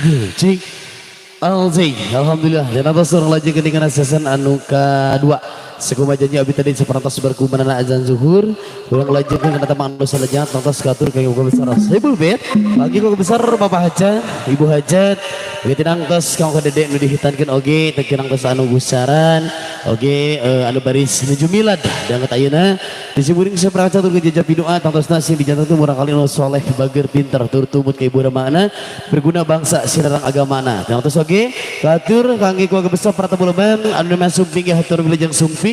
Cik Alzi, alhamdulillah. Dan atas orang lagi keningan season anu kedua. Sekumajannya abi tadi seperantos berkumana azan zuhur. Ulang lagi kan kata manusia salajat tontos katur kayak buka besar. Sebul bet. Lagi kok besar bapak hajat, ibu hajat. Begitu nangtos kamu kededek nu dihitankeun oge, teu nangtos anu busaran. Oge anu baris nuju milad. Dan kata ayeuna disiburing seperangkat tur gejeja pidoa tongtosna sing dijantan teh murah kali nu soleh bager pinter tur tumut ka ibu mana berguna bangsa sinarang agamana. Dan tos oge katur kangge keluarga besar para tabuleban anu masuk pinggih hatur wilujeng sumping.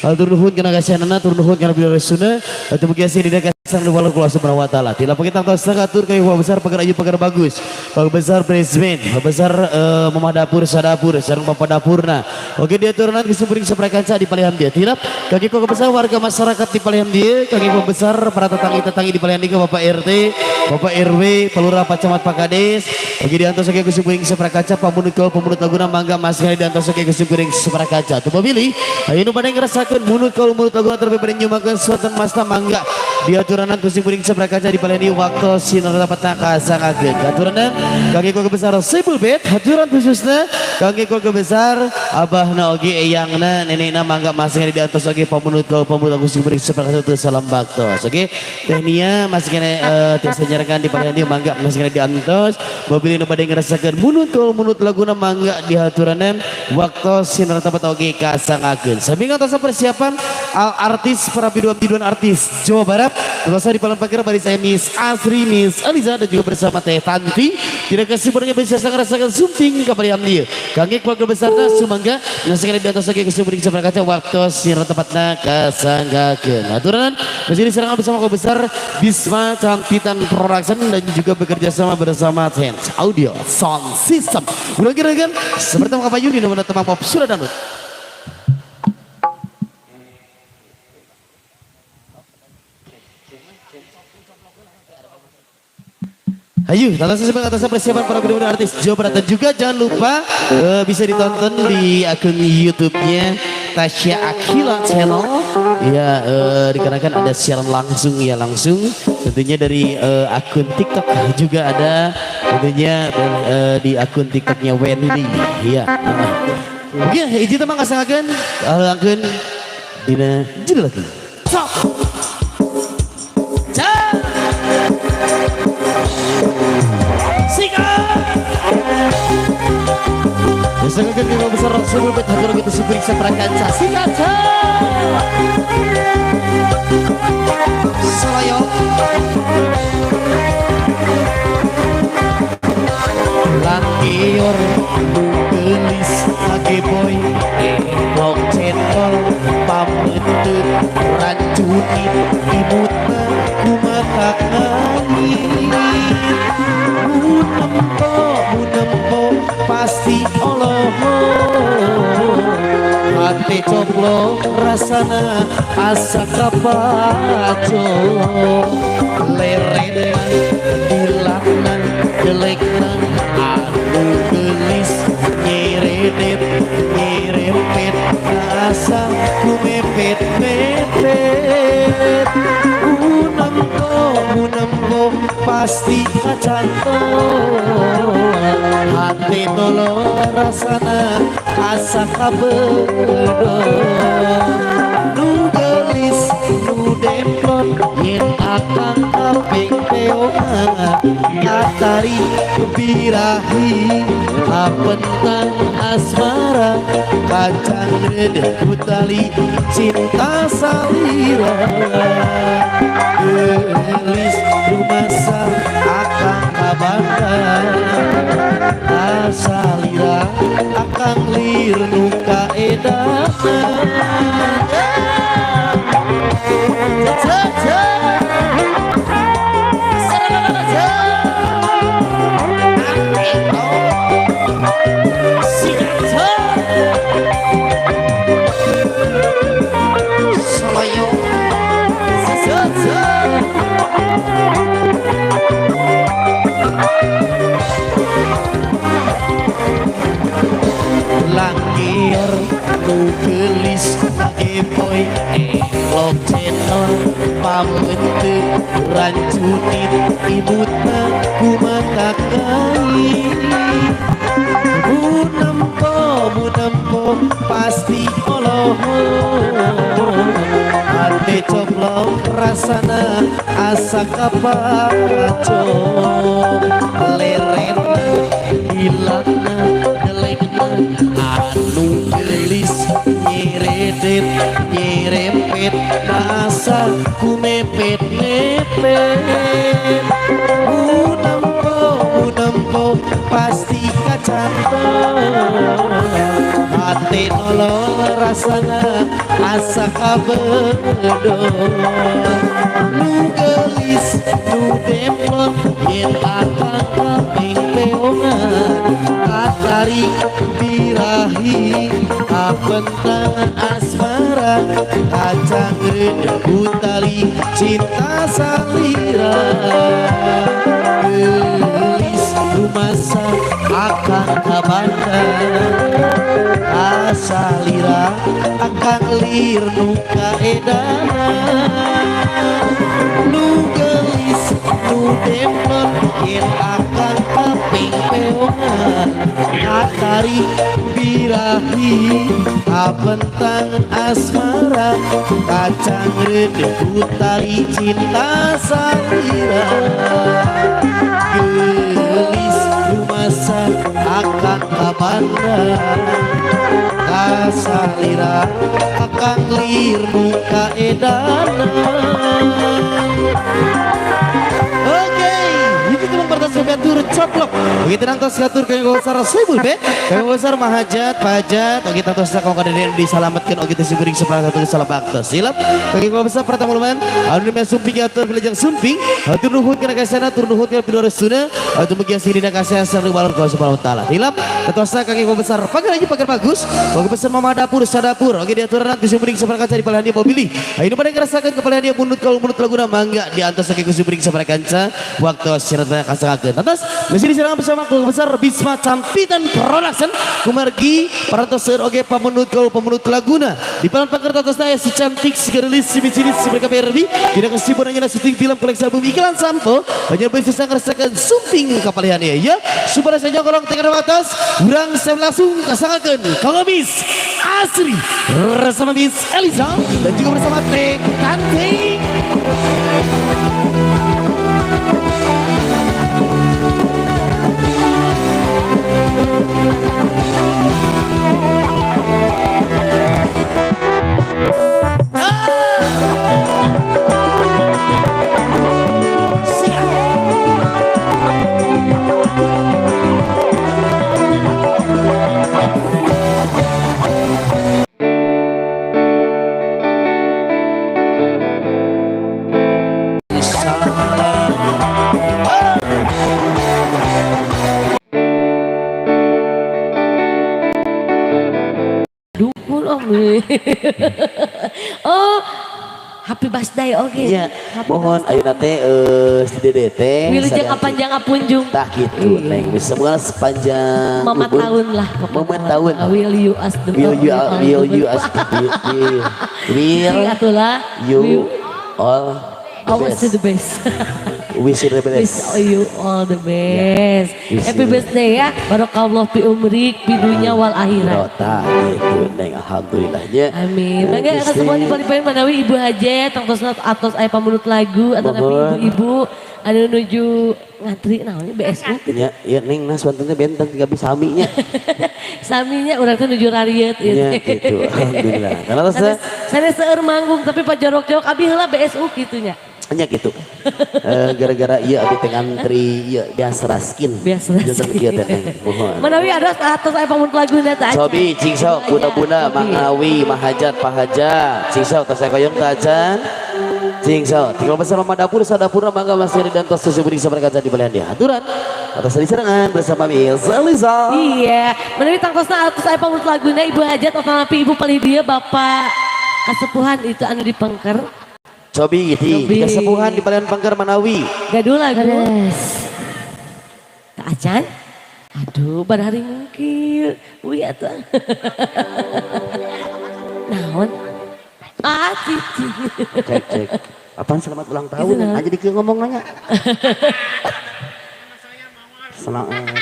Hatur nuhun kana kasihanana tur nuhun kana bidara resuna atuh mugi asa dina kasang nu walor kula subhanahu wa taala. Tila pagi tongtosna katur ka keluarga besar pagar ayu pagar bagus. Keluarga besar presiden, keluarga besar mama dapur sadapur sareng bapak dapurna. Oge diaturan disiburing seperangkat kanca di palihan dia. Tila kangge keluarga besar warga masyarakat di palihan dia, kangge keluarga besar para tetangga-tetangga di palihan dia, Bapak RT, Bapak RW, Pelurah Pacamat Pakades. Oge diantos oge disiburing seperangkat kanca pamunut pamunut laguna mangga mas kali diantos oge disiburing seperangkat kanca. Teu pilih ayeuna pada ngerasakeun munut kaul munut laguna terbeber nyumakeun suatan masta mangga diaturanan disiburing seperangkat kanca di palihan dia waktu sinar dapat kasangakeun. Aturanan kangge keluarga besar Sebul bet haturan khususna kangge keluarga besar abahna oge eyangna nenekna mangga mas kali diantos oge pamunut kaul pamunut disiburing seperangkat kanca salam baktos. Oge tehnia masih kena tiasa nyarakan di palihan dia mangga masih kena diantos mobil nu pada ngerasakeun munut kaul munut laguna mangga dihaturanan waktu sinar tempat oge kasangakeun. Sami ngantos persiapan artis para biduan artis Jawa Barat terasa di palan pagar bari saya Miss Asri, Miss Aliza dan juga bersama Teh Tanti tidak kasih bernya bisa ngerasakeun sumping ka palihan dia kangge keluarga besarna sumangga ngasakeun di atas oge kesuburing sabar kaca waktu sinar tempatna kasangakeun. Aturan masih diserang bersama keluarga besar Bisma Cantitan Production dan juga bekerja sama bersama Trans Audio Sound System. Udah kira-kira seperti apa Yuni nomor teman pop sudah danut. Ayo, atas persiapan para biduan artis Jawa Barat dan juga jangan lupa bisa ditonton di akun YouTube-nya Tasya Akila Channel. Ya, dikarenakan ada siaran langsung ya langsung. Tentunya dari akun TikTok juga ada. Tentunya di akun TikToknya Wendy. Ya. Oke, izin teman kasangakeun akun dina judul lagi. Sok. Misalkan kita besar sebelum berhatur kita seberi seperangkat kaca Selayo Langior Gelis lagi boy Blok cendol Pametut Rancunin Imutna Kumatak nangin Munempo Pasti Allah hati coblo rasana asa kapaco lerenan dilaknan jeleknan anu gelis nyerempet asa kumepet munempo pasti kacanto hati tolo rasana asa kabedo nu gelis nu demplon yen akang kaping peongan katari birahi apentang asmara kacang rede kutali cinta salira gelis rumasa akang kabangga asalira akang lir nuka edahan Langir nu gelis boy Blok channel pameteu rancutin imut kumatakai Munempo pasti oloh Ate coblok rasana asa kapacong leren hilangna delegna anu gelis nyeredet nyerempet asa kumepet-mepet Munempo pasti kacantong Ate nolong rasana asa kabedon Nu gelis nu demplon yen akang kaping peongan Atarik birahi abentangan asmara Kacang redebu tali cinta salira Gelis rumasa akang kabandang Asalira akan lir nuka edana Nu gelis nu demplon yen akan kaping peongan Atari birahi abentang asmara Kacang redebu tali cinta salira Gelis rumasa akan kabandang Kasalira akan lir muka edana Gatur coplok begitu nangtos gatur kaya gosar sebul be kaya gosar mahajat pajat oke tantos sakau kadeden disalamatkan oke tesiguring seperti satu salah bakta silap kaya gosar pertama lumayan anu men sumping gatur bilajang sumping atur nuhut kana kasana tur nuhut kana pidore suna atur mugia sirina kasana sareng balon ka subhanahu wa taala hilap tantos kaya gosar pagar aja pagar bagus oke pesan mama dapur sadapur oke diaturan disumping seperti kaca di palahan dia mau pilih ini pada ngerasakan kepala dia munut kalau munut laguna mangga di antos kaya gosar seperti kanca waktu sirna kasangakeun atas masih diserang bersama keluarga besar Bisma Campitan Production kumargi parantoser oge pamunut kau pamunut laguna di palan pangker atas saya si cantik si gerelis si bicinis si mereka PRB tidak kesiburan hanya syuting film koleksi album iklan sampo hanya bisa ngerasakan sumping kapaliannya ya supaya saya nyongkolong tengah atas kurang saya langsung kasangakeun kalau bis asri bersama Miss Eliza dan juga bersama Teh Cantik Oh, happy birthday oke. Iya, mohon ayo nate si dede teh. Wilujeng apanjang apunjung. Tah gitu, neng bisa semoga sepanjang mama tahun lah. Mama tahun. Will you ask the Will you ask Will atulah you all always the best. Wish you the best. Wish you all the best. Yeah. Happy birthday ya. Barokallah fi umrik fi dunya wal akhirat. Rota itu neng alhamdulillahnya. Amin. Mangga semua dipari-pari manawi ibu hajat tangtos atos aya pamunut lagu atau ibu-ibu anu nuju ngantri naonnya BSU. Ya, ya neng nas wantuna benteng tiga bisa saminya. Saminya urang teh nuju rariet ya gitu. Alhamdulillah. Karena saya seueur manggung tapi Pak jorok-jorok abi heula BSU kitunya. Hanya gitu gara-gara iya abdi teh ngantri iya biasa raskin manawi ada atas aya pamun laguna teh sobi cingsau buna-buna mangawi mahajat pahajat cingsau tas saya koyong tajan cingsau tinggal bersama dapur sadapurna mangga masih dan tos susu beri sabar kaca di balian dia aturan atas serangan bersama Miss Eliza iya manawi tangkosna atas aya pamun laguna ibu hajat atau ibu palidia bapak kasepuhan itu anu di Pengker Cobi di kesepuhan di Palian Pangker Manawi. Gaduh lagu. Kak Acan? Aduh, pada hari mungkin. Wih, atuh. Naon? Ah, cici. Cek. Apaan selamat ulang tahun? Aja dikira ngomong nanya.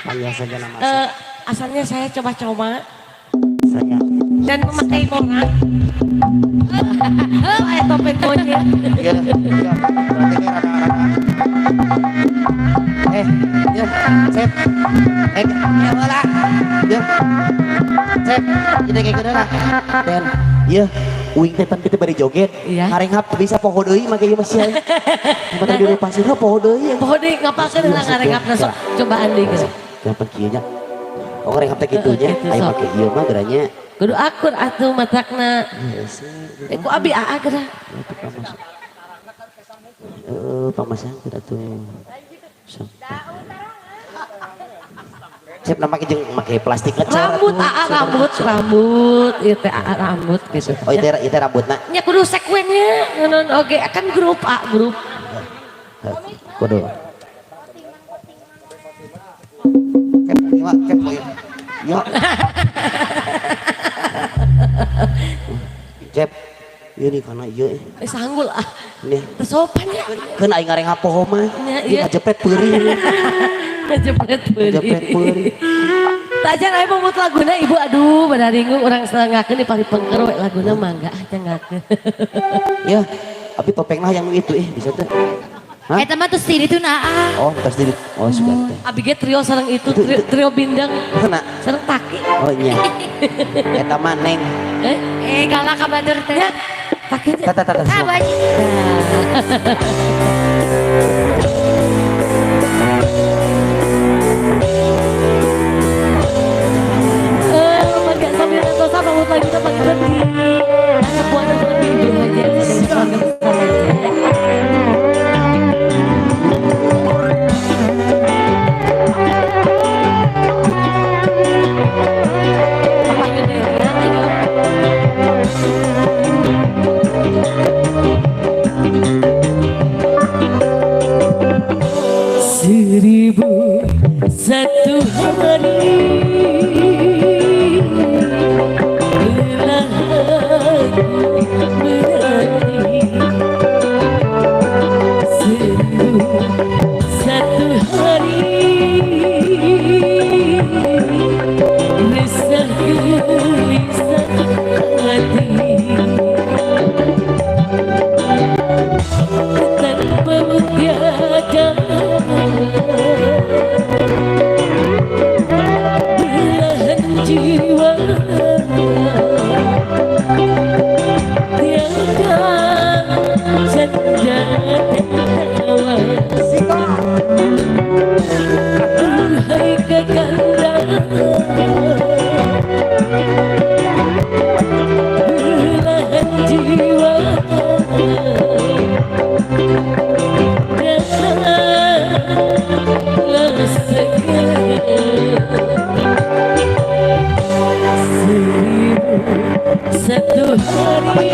Panggil saja nama saya. Asalnya saya coba-coba Saya. dan memakai bola. Kayak topeng monyet. Iya, iya. Berarti kayak rada-rada. Ya, Sep. Ya bola. Ya. Sep, jadi kayak gini lah. Dan, iya. Uing tetan kita bari joget. Iya. Ngarenghap bisa poho deui make ieu masih. Tempat tadi di pasir poho deui. Poho deui ngapakeun lah ngarengapna sok cobaan deui geus. Gampang kieu nya. Oh ngarengap teh kitu nya. Aya make ieu mah geranya. Kudu akur atuh matakna. Ku abi aa geura. Pamasan kita tuh. Siap nama jeung make plastik lecer. Rambut, ieu teh rambut gitu. Oh itu rambutna. Nya kudu sekwennya ngeun oge kan grup grup. Kudu. Kep ya. Cep. Ieu nih kana ieu. Sanggul Nih. Sopan ya. Keun aing ngareng hapoho mah. Iya. Ngajepret peuri. Ngajepret peuri. Tajan aya pamut laguna ibu aduh badaringu urang selengakeun di paripengker we laguna mangga cengakeun. Ya, tapi topenglah yang itu bisa tuh. Hah? Eta mah tuh sendiri tuh naa. Oh, tas diri. Oh, sudah teh. Abi ge trio sareng itu trio bindang Kena. sareng taki. Oh iya. Eta mah Neng. Galak ka batur teh. Taki. Tata. Ah baji. Mangga sambil nonton pamut lagi kita pagi di sebuah nonton di Ibu Haja dan keluarga besar Haja. Seribu satu hari telah aku menanti. Seribu satu hari resah gelisah hati tanpa mutiara belahan jiwa tiada canda tawa duhai kakanda belahan jiwa satu hari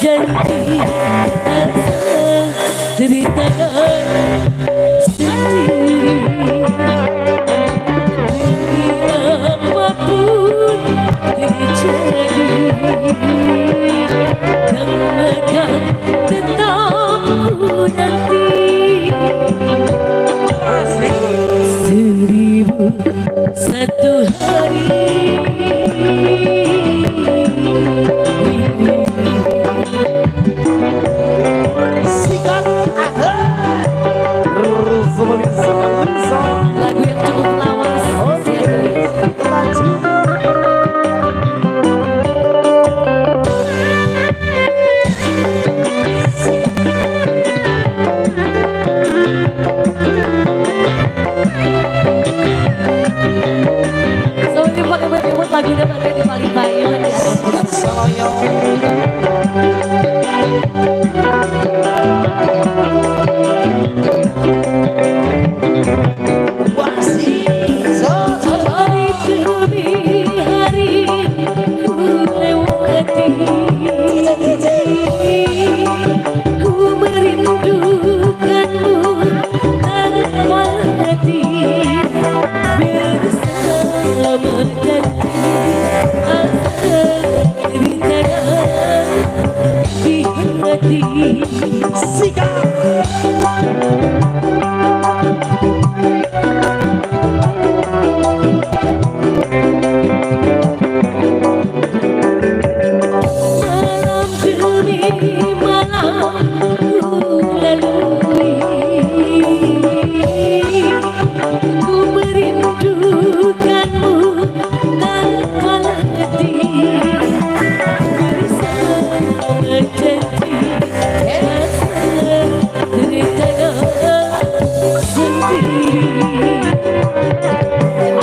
janji ceritakan sendiri apapun terjadi temukan tentangku nanti 1001 hari. Lagu yang cukup lawas. Soalnya pakai baju lagunya pakai di Palipayun ya. Hari demi hari ku lewati, ku merindukanmu tanpa hati, bersama janji akan ceritakan di hati. Malam demi malam ku lalui, ku merindukanmu tanpa hati, bersama janji akan ceritakan sendiri.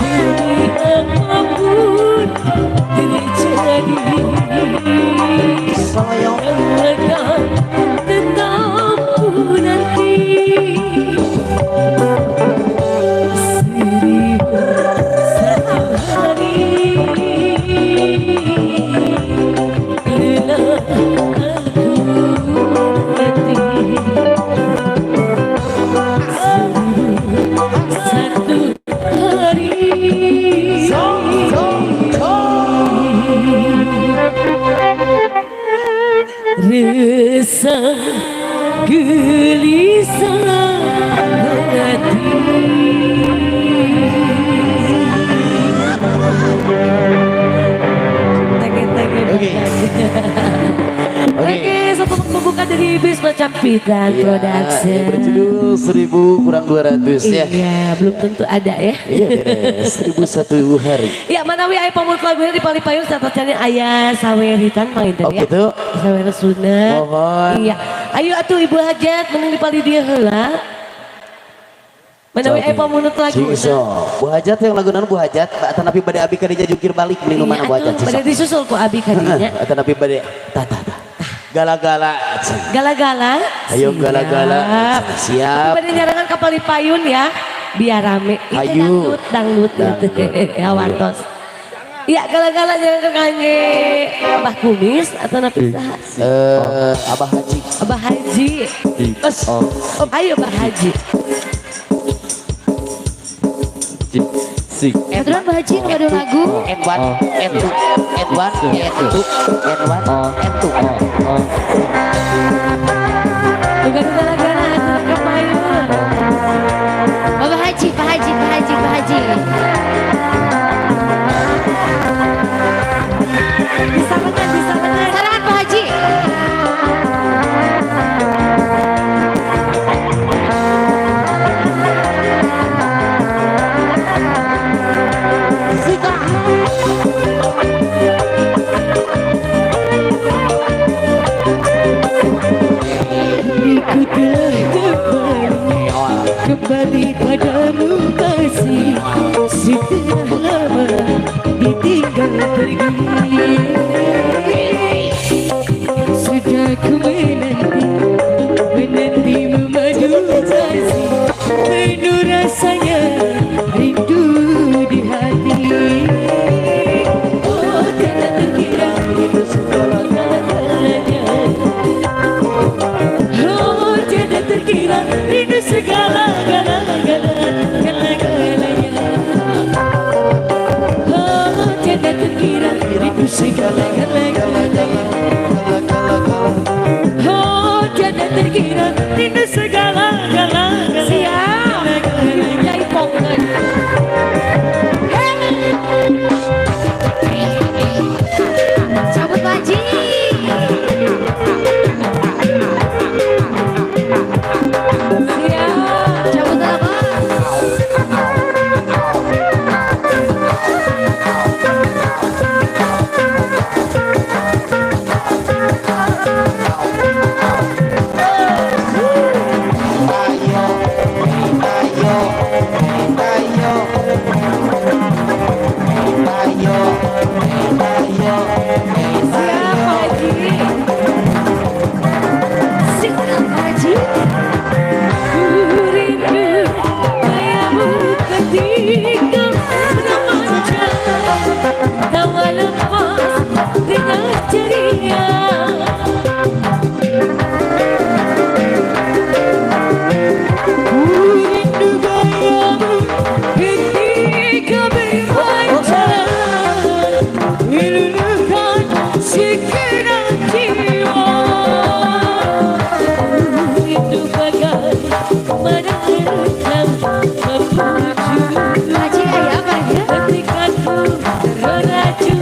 Demi apapun terjadi, temukan tentangku nanti. 1001 hari telah aku nanti. 1001 hari. Resah gelisah hati. Oke, satu pembuka dari Bisma Campitan Production. Berjudul 1000 kurang 200 ya. Iya, belum tentu ada ya. Iya, 1001 hari. Ya, manawi aya pamut lagunya di Palipayun saatnya ayah saweritan mainten Oh ya. gitu. Sawer sunat. Mohon. Iya. Ayo atuh Ibu Hajat mending di pali dia heula. Manawi aya pamunut lagu. Cingso. Bu Hajat yang lagu naon Bu Hajat? Atan api bade abi kadinya jungkir balik mending mana Bu Hajat. Pada disusul ku abi kadinya. Atan api bade tah. Gala-gala. Gala-gala. Ayo gala-gala. Siap. Pada nyarangan ke Palipayun ya. Biar rame. Itu Ayo. dangdut gitu. Ya wantos. Iya gala-gala jangan kangge Abah Kumis atau napi saha? Abah Haji. Abah Haji. Ayo Abah Haji. Kebetulan Mbak Haji nggak ada lagu. N1, N2, N1, N2, N1, N2. Bukan gala-gala ke Payun. Bapak Haji, Pak Haji, Pak Haji, Pak Haji. Disamakan. Sarangan Pak Haji. Kembali padamu kasih, setelah lama ditinggal pergi. Sudah ku menanti memadu kasih, penuh rasanya rindu di hati. Oh, tak terkira itu segala-galanya Oh, tiada terkira rindu segala-gala. Siap. Ya ipong. Cabut Pak Haji. Siap. Cabut apa? Siap Pak Haji. Rindu kayamu ketika remaja, tawa lepas dengan ceria. Rindu kayamu ketika bermanja, ilulukan segenap jiwa. Rindu bagai menentukan petunjuk Haji ayah apa ya? ketika ku terraju.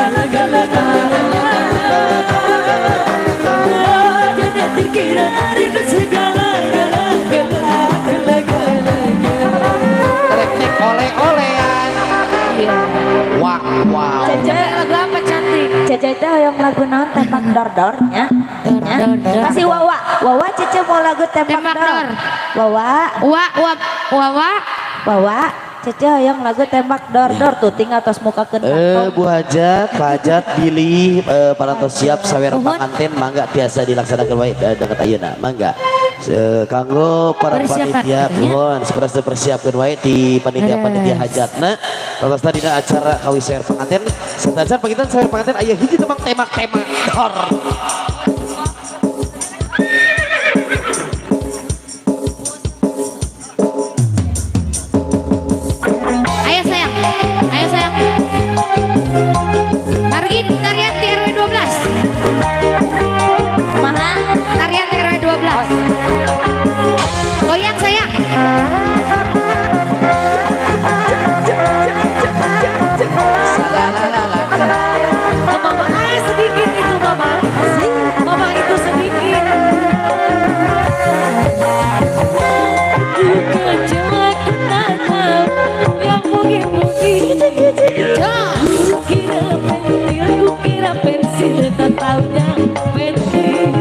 gala gala jangan dikira rindu segala gala gala gala gala Reknik oleh-olehan. Wah, wow. Caca lagu apa cantik? Cece itu yang lagu naon tembak dor-dornya. Kasih Wawa. Wawa Cece mau lagu tembak dor. Wawa. Wawa. Cece yang lagu tembak dor-dor tuh tinggal tos muka kentang. Bu Hajat, Pak Hajat, pilih parantos siap sawer panganten mangga biasa dilaksanakan wae dekat ayeuna mangga. Kanggo para panitia mohon seperti persiapkan wae di panitia hajatna. Terus tadi acara kawin sawer panganten, sedanten pagitan sawer panganten aya hiji tembang tema dor. Ayo sayang. Tarian TRW 12. Mana? Tarian TRW 12. Goyang sayang. Mama sedikit itu mama. Mama itu sedikit. Bukan cuma kita tahu yang mungkin kira pensil tak tahu yang penting.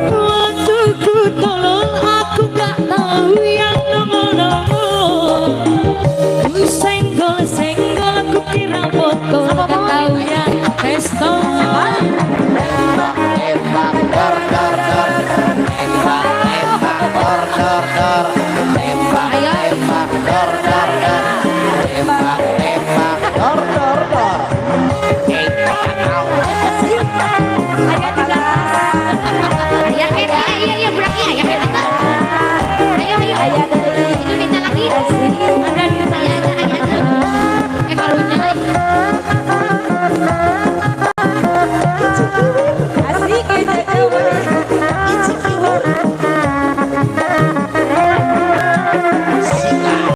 Waktu ku tolong aku gak tahu yang nomor-nomor. Ku senggol aku kira botol tak tahu yang pestol. Tembak dor dor dor. Tembak dor dor dor. Tembak dor dor dor. Tembak dor dor dor. Iya berarti ya. Ayo. Itu minta lagi. Ada di saya. Karunya.